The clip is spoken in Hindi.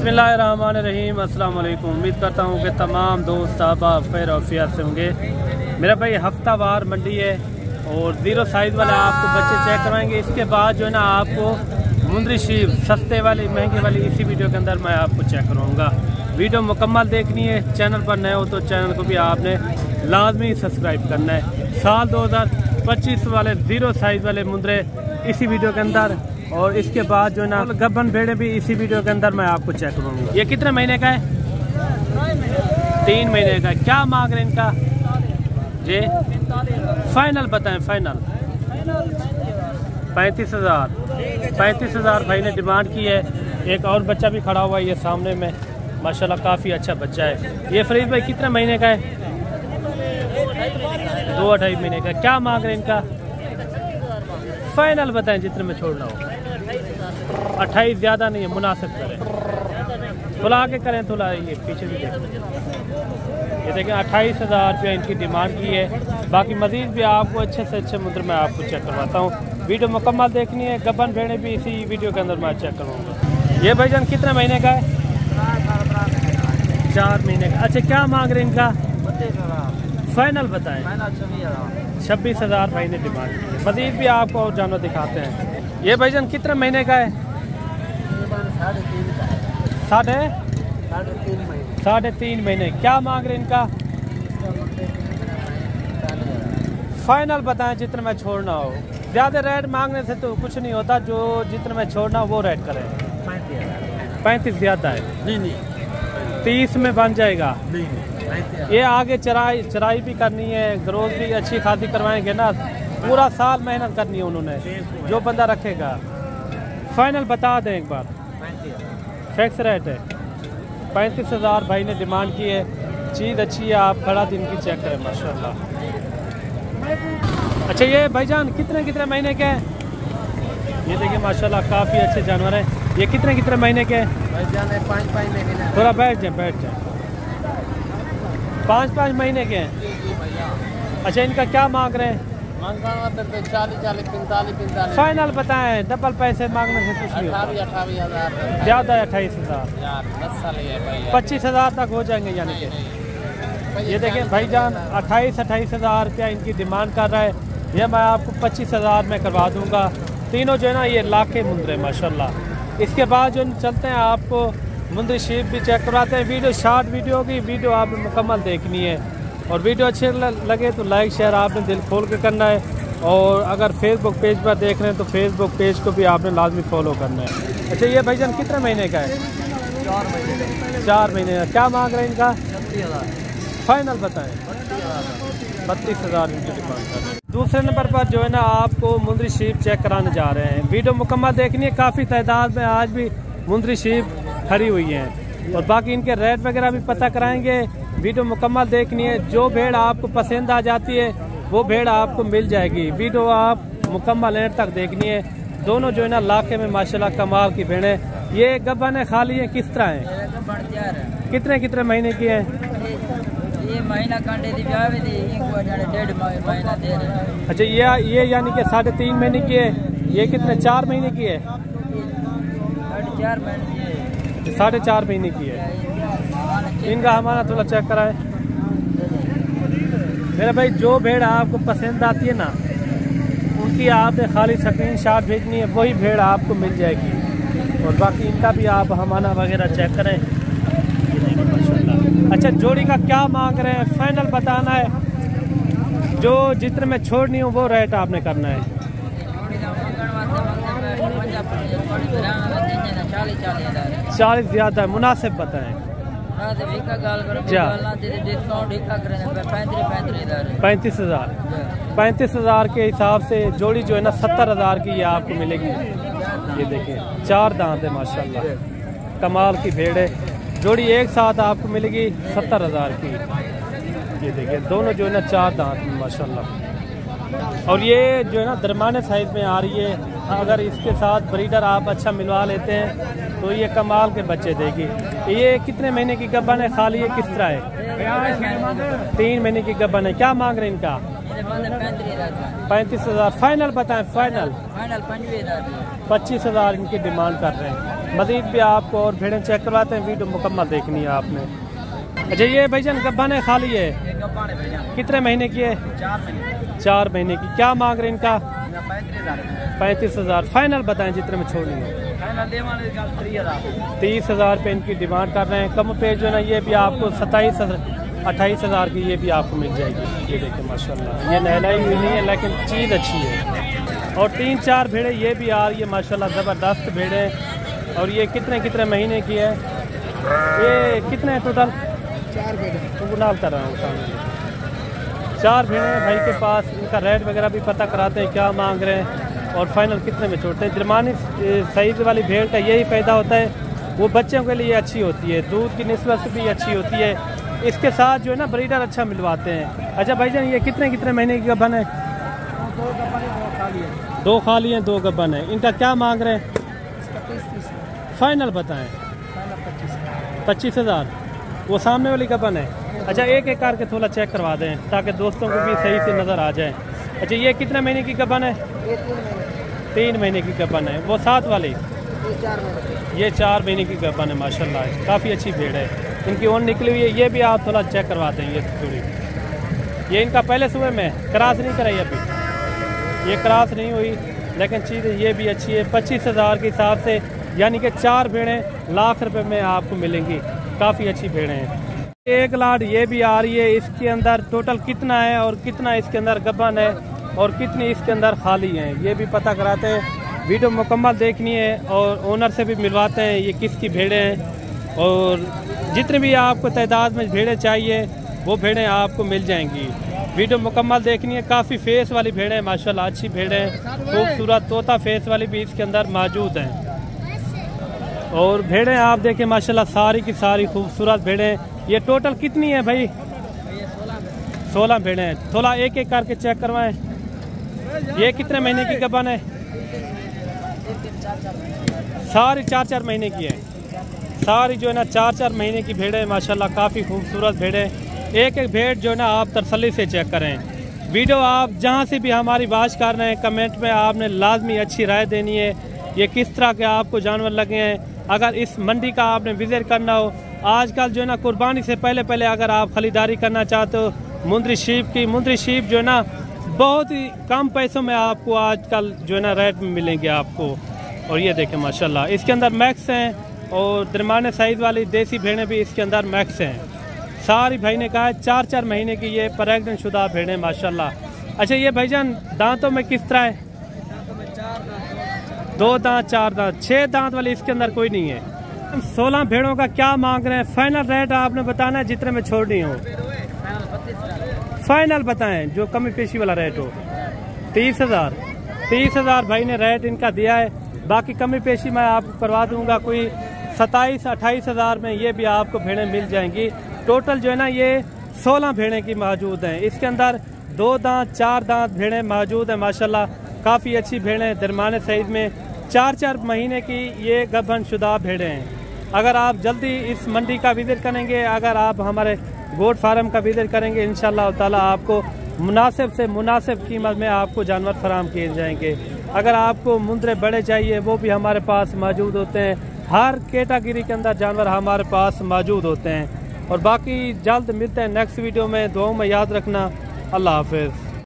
बिस्मिल्लाहिर्रहमानिर्रहीम। अस्सलाम वालेकुम। उम्मीद करता हूँ कि तमाम दोस्त साहब खैर औफियत से होंगे। मेरा भाई हफ्तावार मंडी है और ज़ीरो साइज़ वाले आपको बच्चे चेक करवाएंगे। इसके बाद जो है ना आपको मुंदरी शीप सस्ते वाली महंगे वाली इसी वीडियो के अंदर मैं आपको चेक करवाऊँगा। वीडियो मुकम्मल देखनी है। चैनल पर नए हो तो चैनल को भी आपने लाजमी सब्सक्राइब करना है। साल 2025 वाले ज़ीरो साइज़ वाले मुंदरे इसी वीडियो के अंदर, और इसके बाद जो है ना गब्बन भेड़े भी इसी वीडियो के अंदर मैं आपको चेक करूँगा। ये कितने महीने का है? 3 महीने का। क्या मांग रहे हैं इनका जी? फाइनल बताएं। फाइनल 35,000। 35,000 भाई ने डिमांड की है। एक और बच्चा भी खड़ा हुआ है ये सामने में, माशाल्लाह काफ़ी अच्छा बच्चा है। ये फरीद भाई कितने महीने का है? 2-2.5 महीने का। क्या मांग रहे हैं इनका? फाइनल बताएं जितने में छोड़ना हो। 28 ज़्यादा नहीं है, मुनासिब करें, थोड़ा आगे करें, थोड़ा ये पीछे भी देखें। ये देखें 28,000 रुपया इनकी डिमांड की है। बाकी मज़ीद भी आपको अच्छे से अच्छे मुद्दे मैं आपको चेक करवाता हूँ। वीडियो मुकम्मल देखनी है। गब्बन भेड़े भी इसी वीडियो के अंदर मैं चेक करवाऊँगा। ये भाईजान कितने महीने का है? 4 महीने का। अच्छा, क्या मांग रहे हैं इनका? फाइनल बताएं। 26,000 भाई ने डिमांड की है। मज़ीद भी आपको और जानवर दिखाते हैं। ये भाईजान कितने महीने का है? 3.5 महीने। क्या मांग रहे इनका? फाइनल बताएं जितने में छोड़ना हो। ज़्यादा रेट मांगने से तो कुछ नहीं होता, जो जितने में छोड़ना हो वो रेट करें। 35 ज़्यादा है। नहीं 30 में बन जाएगा। ये आगे चराई भी करनी है, ग्रोथ भी अच्छी खासी करवाएंगे ना। पूरा साल मेहनत करनी है उन्होंने, जो बंदा रखेगा। फाइनल बता दें एक बार। फिक्स रेट है। 35,000 भाई ने डिमांड की है। चीज़ अच्छी है, आप खड़ा दिन की चेक करें माशाल्लाह। अच्छा, ये भाईजान कितने महीने के हैं? ये देखिए माशाल्लाह काफ़ी अच्छे जानवर हैं। ये कितने महीने के हैं? भाईजान 5 महीने के। थोड़ा बैठ जाए। 5 महीने के हैं। अच्छा, इनका क्या मांग रहे हैं? 40, 45। फाइनल बताएं। डबल पैसे मांगने से कुछ नहीं होता। 28,000 ज़्यादा है। 28,000। 25,000 तक हो जाएंगे यानी कि। ये देखें भाईजान 28,000 रुपया इनकी डिमांड कर रहा है। ये मैं आपको 25,000 में करवा दूंगा। तीनों जो है ना ये लाखे मुंदरे माशाल्लाह। इसके बाद जो चलते हैं आपको मुंदरी शीप भी चेक करवाते हैं। वीडियो शॉर्ट वीडियो की वीडियो आपने मुकम्मल देखनी है, और वीडियो अच्छे लगे तो लाइक शेयर आपने दिल खोल के करना है। और अगर फेसबुक पेज पर देख रहे हैं तो फेसबुक पेज को भी आपने लाजमी फॉलो करना है। अच्छा, ये भाईजान कितने महीने का है? 4 महीने का। क्या मांग रहे हैं इनका? 36,000। फाइनल बताएं। 32,000 इनकी डिमांड कर रहे हैं। दूसरे नंबर पर जो है ना आपको मुंदरी शीप चेक कराने जा रहे हैं। वीडियो मुकम्मल देखनी है। काफ़ी तादाद में आज भी मुंदरी शीप खड़ी हुई हैं, और बाकी इनके रेट वगैरह भी पता कराएंगे। वीडियो मुकम्मल देखनी है। जो भेड़ आपको पसंद आ जाती है वो भेड़ आपको मिल जाएगी। वीडियो आप मुकम्मल एंड तक देखनी है। दोनों जो है ना लाखे में माशाल्लाह कमाल की भेड़ें। ये गब्बन है खाली है किस तरह है? कितने महीने की है? ये महीना कांटे दी ब्याह दी 1.5 महीना दे रहे। अच्छा, ये यानी कि 3.5 महीने की है। ये कितने 4 महीने की है? 4.5 महीने की है। इनका हमारा थोड़ा चेक कराए मेरा भाई। जो भेड़ आपको पसंद आती है ना उनकी आपने खाली स्क्रीनशॉट भेजनी है, वही भेड़ आपको मिल जाएगी। और बाकी इनका भी आप हमारा वगैरह चेक करें। अच्छा, जोड़ी का क्या मांग रहे हैं? फाइनल बताना है। जो जितने में छोड़नी हो वो रेट आपने करना है। 40 ज़्यादा है, मुनासिब बताएं। 35,000। 35,000 के हिसाब से जोड़ी जो है ना 70,000 की ये आपको मिलेगी। ये देखिए 4 दांत है माशाल्लाह, कमाल की भेड़ है। जोड़ी एक साथ आपको मिलेगी 70,000 की। ये देखिए दोनों जो है ना 4 दांत में माशाल्लाह। और ये जो है ना दरमाने साइज में आ रही है। अगर इसके साथ ब्रीडर आप अच्छा मिलवा लेते हैं तो ये कमाल के बच्चे देगी। ये कितने महीने की गब्बन है? खाली ये किस तरह है? 3 महीने की गब्बन है। क्या मांग रहे हैं इनका? 35,000। फाइनल बताएं। फाइनल 25,000 इनकी डिमांड कर रहे हैं। मजीद भी आपको और भेड़ें चेक करवाते हैं, वीडियो मुकम्मल देखनी है आपने। अच्छा ये भाईजान गब्बान है खाली है, कितने महीने की है? 4 महीने की। क्या मांग रहे इनका? 35,000। फाइनल बताएं जितने में छोड़नी है। 30,000 पे इनकी डिमांड कर रहे हैं। कम पे जो है ना ये भी आपको 27-28,000 की ये भी आपको मिल जाएगी। ये देखिए माशाल्लाह, ये नहलाई हुई नहीं है लेकिन चीज़ अच्छी है। और 3-4 भेड़े ये भी आ रही है माशाल्लाह, ज़बरदस्त भेड़े। और ये कितने महीने की है? ये कितने टोटल? 4 भेड़े तो गुलाल कर रहा हूँ सामने। 4 भेड़े भाई के पास। इनका रेट वगैरह भी पता कराते हैं क्या मांग रहे हैं और फाइनल कितने में छोड़ते हैं। दरमानी साइज वाली भेड़ का यही फ़ायदा होता है, वो बच्चों के लिए अच्छी होती है, दूध की निस्बत से भी अच्छी होती है। इसके साथ जो है ना ब्रीडर अच्छा मिलवाते हैं। अच्छा भाईजान ये कितने महीने की गब्बन है? 2 खाली हैं 2 गब्बन है। इनका क्या मांग रहे हैं? फाइनल बताएं। 25,000। वो सामने वाली गब्बन है। अच्छा एक एक करके थोड़ा चेक करवा दें ताकि दोस्तों को भी सही से नज़र आ जाए। अच्छा ये कितने महीने की गब्बन है? 3 महीने की गब्बन है। वो 7 वाली? ये 4 महीने की गब्बन है माशाल्लाह, काफ़ी अच्छी भेड़ है। इनकी ऊन निकली हुई है, ये भी आप थोड़ा चेक करवा दें। ये थोड़ी ये इनका पहले सुबह में क्रॉस नहीं कराई अभी, ये क्रॉस नहीं हुई लेकिन चीज़ ये भी अच्छी है। 25,000 के हिसाब से यानी कि 4 भेड़ें लाख रुपए में आपको मिलेंगी। काफ़ी अच्छी भेड़ें हैं। एक लाट ये भी आ रही है। इसके अंदर टोटल कितना है और कितना इसके अंदर गब्बन है और कितनी इसके अंदर खाली हैं ये भी पता कराते हैं। वीडियो मुकम्मल देखनी है और ओनर से भी मिलवाते हैं ये किसकी भेड़ें हैं। और जितनी भी आपको तादाद में भेड़ें चाहिए वो भेड़ें आपको मिल जाएंगी। वीडियो मुकम्मल देखनी है। काफ़ी फेस वाली भेड़ें माशाल्लाह, अच्छी भेड़ें, खूबसूरत तोता फेस वाली भी इसके अंदर मौजूद हैं। और भेड़ें आप देखें माशाल्लाह सारी की सारी खूबसूरत भेड़ें। ये टोटल कितनी है भाई? 16 भेड़ें हैं। थोड़ा एक एक करके चेक करवाएं। ये कितने महीने की गब्बन है? सारी 4-4 महीने की है। सारी जो है ना 4-4 महीने की भेड़ें माशाल्लाह, काफ़ी खूबसूरत भेड़ें। एक एक भेड़ जो है ना आप तसल्ली से चेक करें। वीडियो आप जहाँ से भी हमारी बात कर रहे हैं कमेंट में आपने लाजमी अच्छी राय देनी है। ये किस तरह के आपको जानवर लगे हैं। अगर इस मंडी का आपने विजिट करना हो, आजकल जो है ना कुर्बानी से पहले अगर आप खरीदारी करना चाहते हो मुंद्री शीप जो है ना बहुत ही कम पैसों में आपको आजकल जो है ना रेट में मिलेंगे आपको। और ये देखें माशाल्लाह इसके अंदर मैक्स हैं और दरमाने साइज वाली देसी भेड़ें भी इसके अंदर मैक्स हैं। सारी भाई ने कहा है 4-4 महीने की ये प्रेग्नेंट शुदा भेड़ें माशाल्लाह। अच्छा ये भाईजान दांतों में किस तरह है? 2 दांत 4 दांत 6 दांत वाली इसके अंदर कोई नहीं है। 16 भेड़ों का क्या मांग रहे हैं? फाइनल रेट आपने बताना है जितने में छोड़नी हो। फाइनल बताएं जो कमी पेशी वाला रेट हो। 30,000 भाई ने रेट इनका दिया है। बाकी कमी पेशी मैं आपको करवा दूंगा। कोई 27-28,000 में ये भी आपको भेड़ें मिल जाएंगी। टोटल जो है ना ये 16 भेड़ें की मौजूद हैं। इसके अंदर 2 दांत 4 दांत भेड़ें मौजूद हैं माशाल्लाह, काफ़ी अच्छी भेड़ें दरमाने साइज में 4-4 महीने की ये गब्बन शुदा भेड़ें हैं। अगर आप जल्दी इस मंडी का विजिट करेंगे, अगर आप हमारे गोट फार्म का विजिट करेंगे इंशाल्लाह ताला आपको मुनासिब से मुनासिब कीमत में आपको जानवर फराम किए जाएंगे। अगर आपको मुंद्रे बड़े चाहिए वो भी हमारे पास मौजूद होते हैं। हर कैटेगरी के अंदर जानवर हमारे पास मौजूद होते हैं। और बाकी जल्द मिलते हैं नेक्स्ट वीडियो में। दुआओं में याद रखना। अल्लाह हाफिज़।